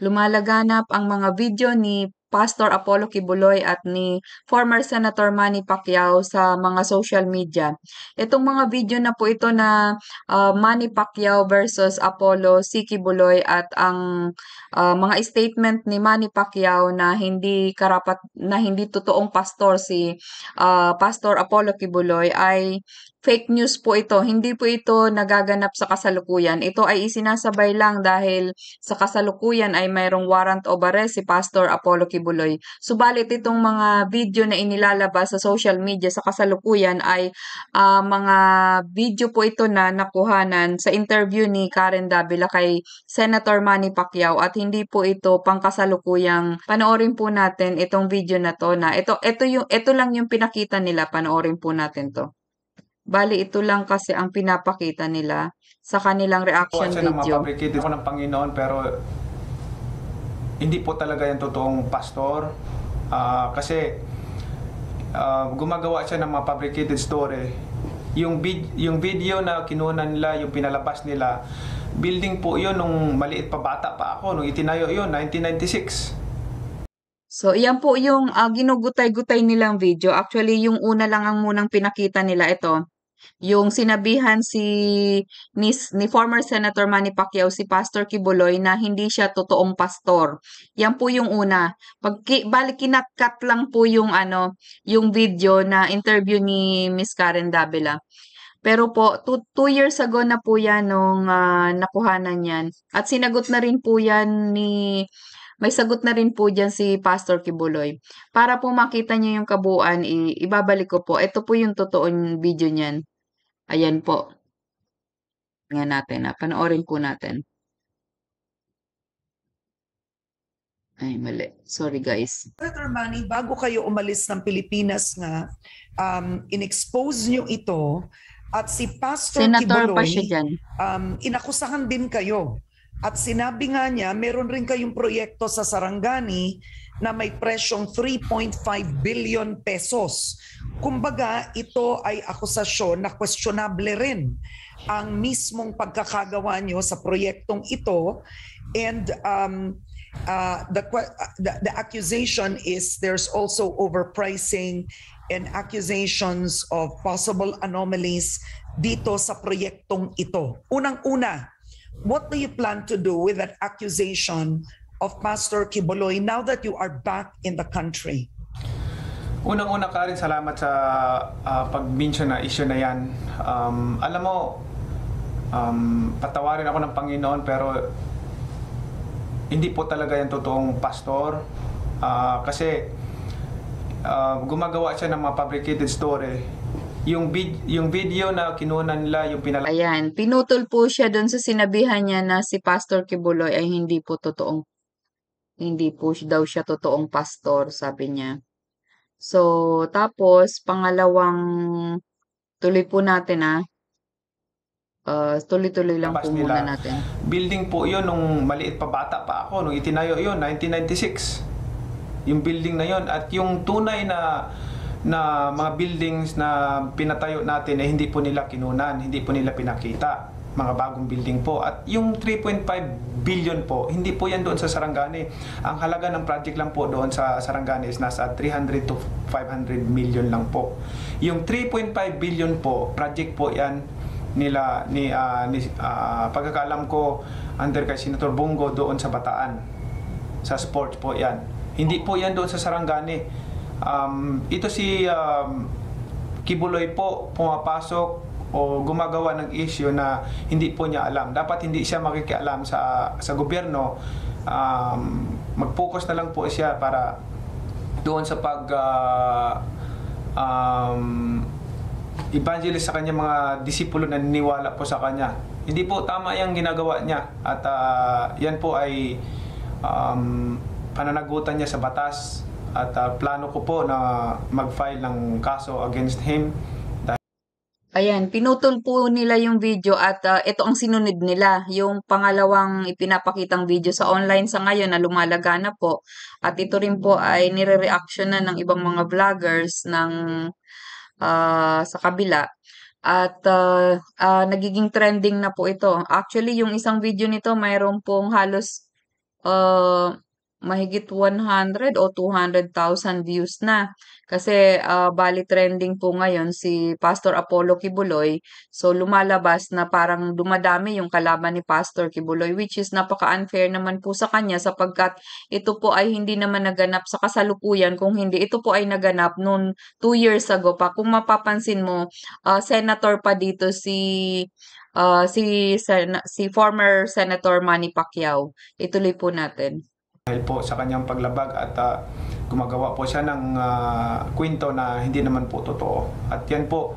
Lumalaganap ang mga video ni Pastor Apollo Kibuloy at ni former Senator Manny Pacquiao sa mga social media. Itong mga video na po ito na Manny Pacquiao versus Apollo C. Kibuloy at ang mga statement ni Manny Pacquiao na hindi totoong pastor si Pastor Apollo Kibuloy ay fake news po ito. Hindi po ito nagaganap sa kasalukuyan. Ito ay isinasabay lang dahil sa kasalukuyan ay mayroong warrant of arrest si Pastor Apollo Kibuloy. Subalit itong mga video na inilalabas sa social media sa kasalukuyan ay mga video po ito na nakuhanan sa interview ni Karen Davila kay Senator Manny Pacquiao at hindi po ito pangkasalukuyang panoorin po natin itong video na to na ito lang yung pinakita nila, panoorin po natin to. Bali, ito lang kasi ang pinapakita nila sa kanilang reaction siya ng mga video. fabricated po ng Panginoon, pero hindi po talaga yung totoong pastor. Kasi gumagawa siya ng mga fabricated story. Yung video na kinuha nila, yung pinalabas nila, building po yun nung maliit pa, bata pa ako, nung itinayo yun, 1996. So, iyan po yung ginugutay-gutay nilang video. Actually, yung una lang ang munang pinakita nila ito. Yung sinabihan ni former Senator Manny Pacquiao si Pastor Kibuloy na hindi siya totoong pastor. Yan po yung una. Bali kinat-cut lang po yung video na interview ni Miss Karen Davila. Pero po, 2 years ago na po yan nung nakuhanan yan. At sinagot na rin po yan may sagot na rin po dyan si Pastor Kibuloy. Para po makita niyo yung kabuuan, ibabalik ko po. Ito po yung totoong video niyan. Ayan po. Tingnan natin, panoorin po natin. Ay, mali. Sorry, guys. Senator Manny, bago kayo umalis ng Pilipinas nga, in-expose nyo ito at si Pastor Senator pa Kibuloy, siya dyan. inakusahan din kayo. At sinabi nga niya, meron rin kayong proyekto sa Sarangani na may presyong 3.5 billion pesos. Kumbaga, ito ay akusasyon na questionable rin ang mismong pagkakagawa nyo sa proyektong ito. And the accusation is there's also overpricing and accusations of possible anomalies dito sa proyektong ito. Unang-una, what do you plan to do with that accusation of Pastor Kibuloy now that you are back in the country? Unang-una ka rin, salamat sa pag-mention na issue na yan. Alam mo, patawarin ako ng Panginoon, pero hindi po talaga yung totoong pastor. Kasi gumagawa siya ng mga fabricated story. Yung video na kinuha nila, yung Ayan, pinutol po siya doon sa sinabihan niya na si Pastor Kibuloy ay hindi po daw siya totoong pastor, sabi niya. So, tapos, tuloy po natin tuloy-tuloy lang po muna natin. Building po yun nung maliit pa, bata pa ako, nung itinayo yun, 1996. Yung building na yun, at yung tunay na mga buildings na pinatayo natin hindi po nila kinunan, hindi po nila pinakita, mga bagong building po. At yung 3.5 billion po, hindi po yan doon sa Sarangani. Ang halaga ng project lang po doon sa Sarangani is nasa 300 to 500 million lang po. Yung 3.5 billion po, project po yan nila pagkakaalam ko under kay Senator Bongo doon sa Bataan, sa sports po yan. Hindi po yan doon sa Sarangani. Ito si Kibuloy po pumapasok o gumagawa ng issue na hindi po niya alam. Dapat hindi siya makikialam sa gobyerno. Mag-focus na lang po siya para doon sa evangelist sa kanya mga disipulo na niniwala po sa kanya. Hindi po tama yung ginagawa niya, at yan po ay pananagutan niya sa batas, at plano ko po na mag-file ng kaso against him. Ayan, pinutol po nila yung video at ito ang sinunod nila, yung pangalawang ipinapakitang video sa online sa ngayon na lumalaganap po. At ito rin po ay nire-reaction na ng ibang mga vloggers sa kabila. At nagiging trending na po ito. Actually, yung isang video nito mayroon pong halos mahigit 100 o 200,000 views na. Kasi bali trending po ngayon si Pastor Apollo Kibuloy. So lumalabas na parang dumadami yung kalaban ni Pastor Kibuloy, which is napaka-unfair naman po sa kanya sapagkat ito po ay hindi naman naganap sa kasalukuyan, kung hindi ito po ay naganap noon 2 years ago pa. Kung mapapansin mo, senator pa dito si former Senator Manny Pacquiao. Ituloy po natin. Dahil po sa kanyang paglabag at gumagawa po siya ng kwento na hindi naman po totoo. At yan po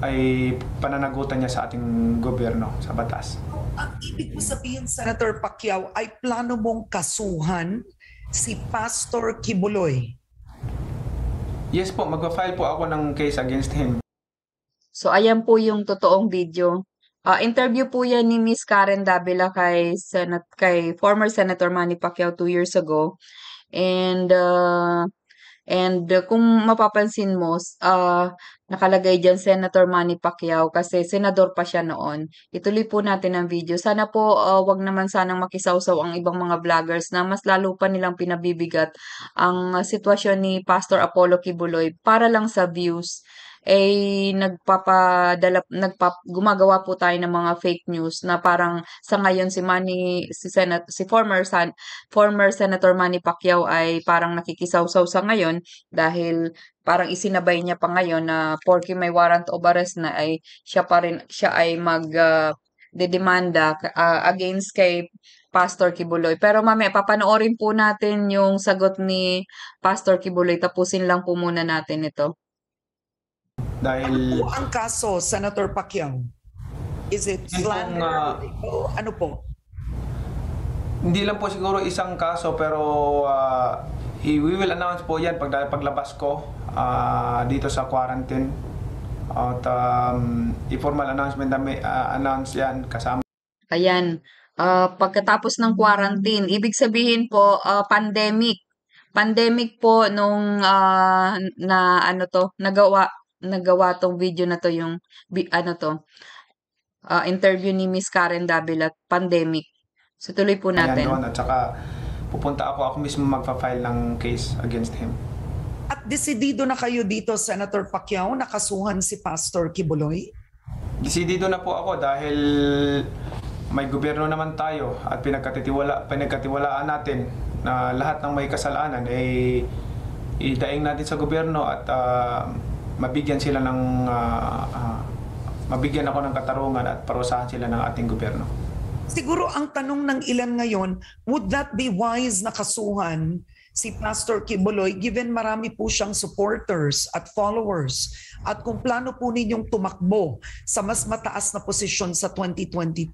ay pananagutan niya sa ating gobyerno, sa batas. Ang ibig mo sabihin, Senator Pacquiao, ay plano mong kasuhan si Pastor Kibuloy? Yes po, magpa-file po ako ng case against him. So ayan po yung totoong video. Interview po yan ni Miss Karen Davila kay former Senator Manny Pacquiao 2 years ago. And kung mapapansin mo, nakalagay dyan Senator Manny Pacquiao kasi senador pa siya noon. Ituloy po natin ang video. Sana po wag naman sanang makisawsaw ang ibang mga vloggers na mas lalo pa nilang pinabibigat ang sitwasyon ni Pastor Apollo Kibuloy para lang sa views. Gumagawa po tayo ng mga fake news na parang sa ngayon si former Senator Manny Pacquiao ay parang nakikisawsaw sa ngayon dahil parang isinabay niya pa ngayon na porke may warrant of arrest na ay siya ay dedemanda against kay Pastor Kibuloy. Pero mamaya papanoorin po natin yung sagot ni Pastor Kibuloy. Tapusin lang po muna natin ito. Dahil Ano po ang kaso, Senator Pacquiao? Is it slander? Ano po? hindi lang po siguro isang kaso, pero we will announce po yan paglabas ko dito sa quarantine. At i-formal announcement announce yan kasama. Ayan, pagkatapos ng quarantine, ibig sabihin po pandemic. Pandemic po nung nagawa tong video na to, yung interview ni Miss Karen Davila, pandemic. So tuloy po natin. Doon, at saka pupunta ako mismo magpa-file ng case against him. At desidido na kayo dito, Senator Pacquiao, nakasuhan si Pastor Kibuloy? Desidido na po ako dahil may gobyerno naman tayo at pinagkatiwalaan natin na lahat ng may kasalanan ay idaing natin sa gobyerno at mabigyan ako ng katarungan at parusahan sila ng ating gobyerno. Siguro ang tanong ng ilan ngayon, would that be wise na kasuhan si Pastor Kibuloy given marami po siyang supporters at followers? At kung plano po ninyong tumakbo sa mas mataas na posisyon sa 2022,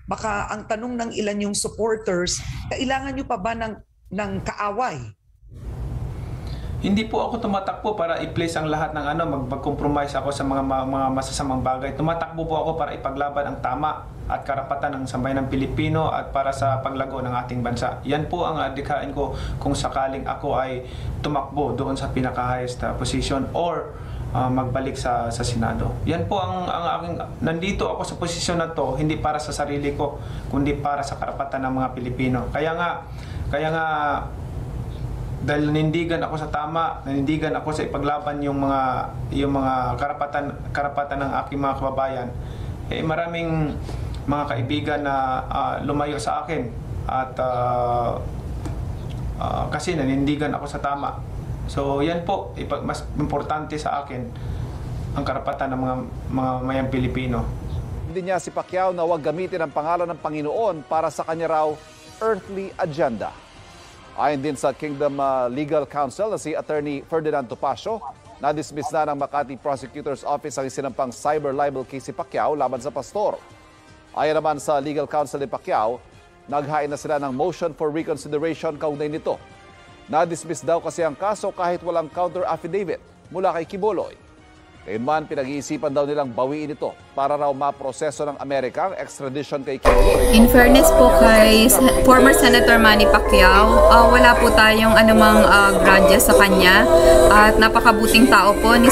baka ang tanong ng ilan yung supporters, kailangan nyo pa ba ng kaaway? Hindi po ako tumatakbo para i-place ang lahat ng mag-compromise ako sa mga masasamang bagay. Tumatakbo po ako para ipaglaban ang tama at karapatan ng sambayanang Pilipino at para sa paglago ng ating bansa. Yan po ang adhikain ko kung sakaling ako ay tumakbo doon sa pinaka-highest position or magbalik sa Senado. Yan po ang aking, nandito ako sa posisyon na to hindi para sa sarili ko kundi para sa karapatan ng mga Pilipino. Kaya nga dahil nanindigan ako sa tama, nanindigan ako sa ipaglaban yung mga karapatan ng aking mga kababayan, maraming mga kaibigan na lumayo sa akin at kasi nanindigan ako sa tama. So yan po, mas importante sa akin ang karapatan ng mga mayang Pilipino. Hindi niya si Pacquiao na huwag gamitin ang pangalan ng Panginoon para sa kanya raw earthly agenda. Ayon din sa Kingdom Legal Counsel na si Attorney Ferdinand Topacio, na-dismiss na ng Makati Prosecutor's Office ang isinampang cyber libel case si Pacquiao laban sa pastor. Ayon naman sa Legal Counsel ni Pacquiao, naghain na sila ng motion for reconsideration kaugnay nito. Na-dismiss daw kasi ang kaso kahit walang counter affidavit mula kay Kibuloy. Gayunman, pinag-iisipan daw nilang bawiin ito para raw maproseso ng Amerika ang extradition kay Kibuloy. In fairness po kay former Senator Manny Pacquiao, wala po tayong anumang grudges sa kanya at napakabuting tao po ni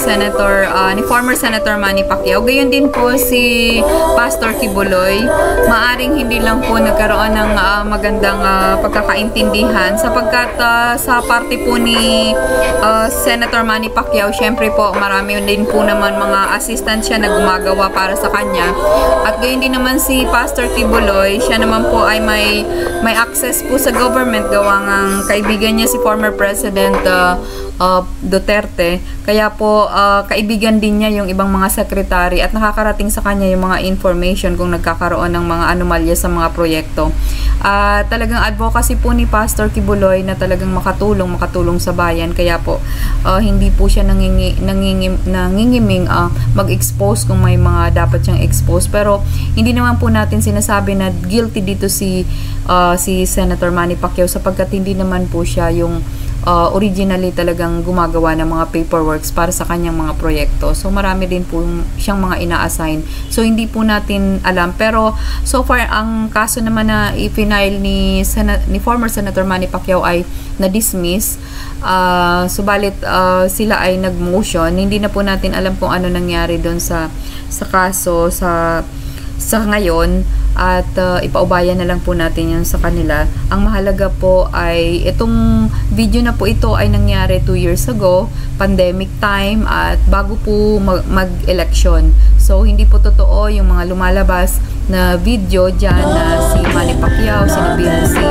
former Senator Manny Pacquiao. Gayon din po si Pastor Kibuloy. Maaring hindi lang po nagkaroon ng magandang pagkakaintindihan sapagkat sa parte po ni Senator Manny Pacquiao, syempre po marami din po naman mga assistant siya na gumagawa para sa kanya. At gayon din naman si Pastor Kibuloy, siya naman po ay may access po sa government gawa ng kaibigan niya si former President Duterte. Kaya po kaibigan din niya yung ibang mga secretary at nakakarating sa kanya yung mga information kung nagkakaroon ng mga anomalya sa mga proyekto. Talagang advocacy po ni Pastor Kibuloy na talagang makatulong sa bayan. Kaya po hindi po siya nangingiming mag-expose kung may mga dapat siyang expose. Pero hindi naman po natin sinasabi na guilty dito si Senator Manny Pacquiao sapagkat hindi naman po siya yung originally talagang gumagawa ng mga paperworks para sa kanyang mga proyekto. So marami din po siyang mga ina-assign. So hindi po natin alam. Pero so far ang kaso naman na i-file ni former Senator Manny Pacquiao ay na-dismiss. Subalit sila ay nag-motion. Hindi na po natin alam kung ano nangyari doon sa kaso sa ngayon at ipaubayan na lang po natin yun sa kanila. Ang mahalaga po ay itong video na po ito ay nangyari 2 years ago, pandemic time at bago po mag-election. So hindi po totoo yung mga lumalabas na video dyan na si Manny Pacquiao, sinabihan si